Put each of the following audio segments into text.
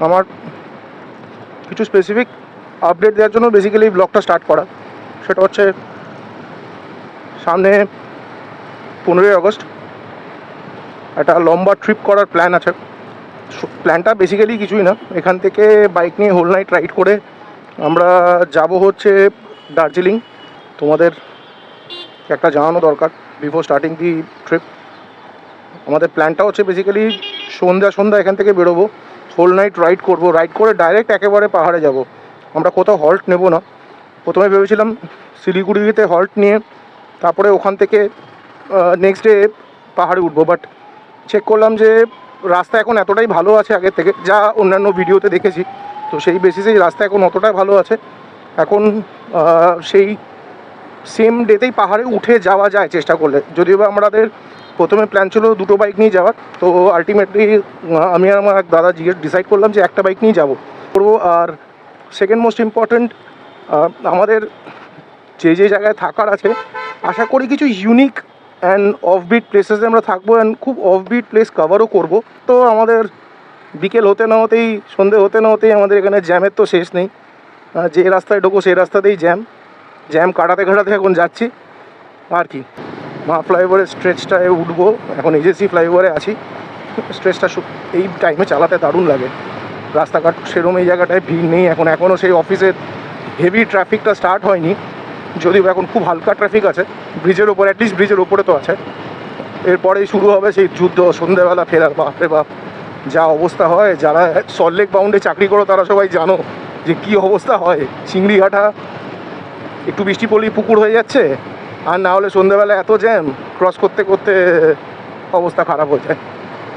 আমার কিছু specific update দেওয়ার জন্য বেসিক্যালি ব্লগটা স্টার্ট করা। সেটা হচ্ছে সামনে 15ই আগস্ট একটা লম্বা ট্রিপ করার প্ল্যান আছে। প্ল্যানটা বেসিক্যালি কিছুই না, এখান থেকে বাইক নিয়ে হোল নাইট রাইড করে আমরা যাব হচ্ছে দার্জিলিং। তোমাদের একটা জানানো দরকার বিফোর স্টার্টিং দি ট্রিপ। আমাদের প্ল্যানটা হচ্ছে বেসিক্যালি সন্ধ্যা এখান থেকে বেরোবো, হোল নাইট রাইড করবো, রাইড করে ডাইরেক্ট একেবারে পাহাড়ে যাব। আমরা কোথাও হল্ট নেব না। প্রথমে ভেবেছিলাম শিলিগুড়িতে হল্ট নিয়ে তারপরে ওখান থেকে নেক্সট ডে পাহাড়ে উঠবো, বাট চেক করলাম যে রাস্তা এখন এতটাই ভালো আছে আগের থেকে, যা অন্যান্য ভিডিওতে দেখেছি, তো সেই বেসিসেই রাস্তা এখন অতটাই ভালো আছে। এখন সেই সেম ডেতেই পাহাড়ে উঠে যাওয়া যায় চেষ্টা করলে। যদিও বা আমাদের প্রথমে প্ল্যান ছিল দুটো বাইক নিয়ে যাওয়ার, তো আলটিমেটলি আমি আর আমার এক দাদা ডিসাইড করলাম যে একটা বাইক নিয়ে যাবো। আর সেকেন্ড মোস্ট ইম্পর্ট্যান্ট, আমাদের যে জায়গায় থাকার আছে আশা করি কিছু ইউনিক অ্যান্ড অফবিট প্লেসেসে আমরা থাকবো, অ্যান্ড খুব অফবিট প্লেস কভারও করবো। তো আমাদের বিকেল হতে না হতেই, সন্ধে হতে না হতেই আমাদের এখানে জ্যামের তো শেষ নেই। যে রাস্তায় ঢোকো সেই রাস্তাতেই জ্যাম কাটাতে এখন যাচ্ছি। আর কি, মা ফ্লাইওভারের স্ট্রেচটায় উঠবো, এখন এজেসি ফ্লাইওভারে আছি। স্ট্রেচটা এই টাইমে চালাতে দারুণ লাগে। রাস্তাঘাট সেরকম এই জায়গাটায় ভিড় নেই এখনও সেই অফিসের হেভি ট্রাফিকটা স্টার্ট হয়নি, যদিও এখন খুব হালকা ট্রাফিক আছে ব্রিজের ওপরে, অ্যাটলিস্ট ব্রিজের ওপরে তো আছে। এরপরেই শুরু হবে সেই যুদ্ধ, সন্ধ্যেবেলা ফেরার। বাপরে বাপ, যা অবস্থা হয়! যারা সল্টলেক বাউন্ডে চাকরি করো তারা সবাই জানো যে কী অবস্থা হয়। চিংড়িঘাটা একটু বৃষ্টি পড়লেই পুকুর হয়ে যাচ্ছে, আর না হলে সন্ধ্যেবেলা এত জ্যাম, ক্রস করতে করতে অবস্থা খারাপ হয়ে যায়।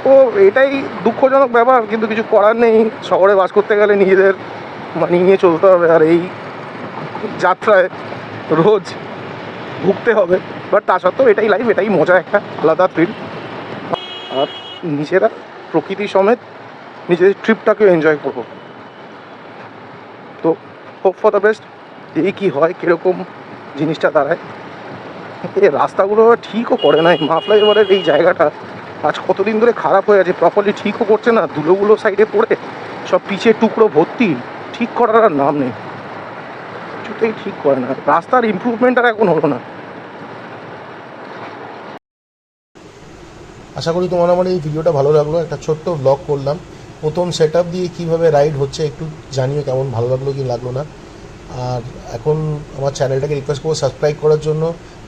তো এটাই দুঃখজনক ব্যাপার, কিন্তু কিছু করার নেই। শহরে বাস করতে গেলে নিজেদের মানিয়ে নিয়ে চলতে হবে, আর এই যাত্রায় রোজ ভুগতে হবে। বাট তা সত্ত্বেও এটাই লাইফ, এটাই মজা, একটা আলাদা থ্রিল। আর নিজেরা প্রকৃতি সমেত নিজেদের ট্রিপটাকে এনজয় করবো। তো হোপ ফর দ্য বেস্ট, এই কী হয়, কীরকম জিনিসটা দাঁড়ায়। এই রাস্তাগুলো ঠিকও করে না, মা ফ্লাইওভারের এই জায়গাটা আজ কতদিন ধরে খারাপ হয়ে আছে, প্রপারলি ঠিকও করছে না। ধুলোগুলো সাইডে পড়ে সব পিচের টুকরো ভর্তি, ঠিক করার আর নাম নেই, কিছুতেই ঠিক করে না। রাস্তার ইমপ্রুভমেন্ট আর এখন হলো না। আশা করি তোমার আমার এই ভিডিওটা ভালো লাগলো। একটা ছোট্ট ব্লগ করলাম, প্রথম সেট আপ দিয়ে কীভাবে রাইড হচ্ছে একটু জানিও কেমন ভালো লাগলো কি লাগলো না। আর এখন আমার চ্যানেলটাকে রিকোয়েস্ট করবো সাবস্ক্রাইব করার জন্য,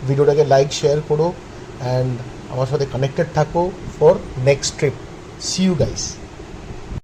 ভিডিওটাকে লাইক শেয়ার করো, অ্যান্ড আমার সাথে কানেক্টেড থাকো for next trip. See you guys.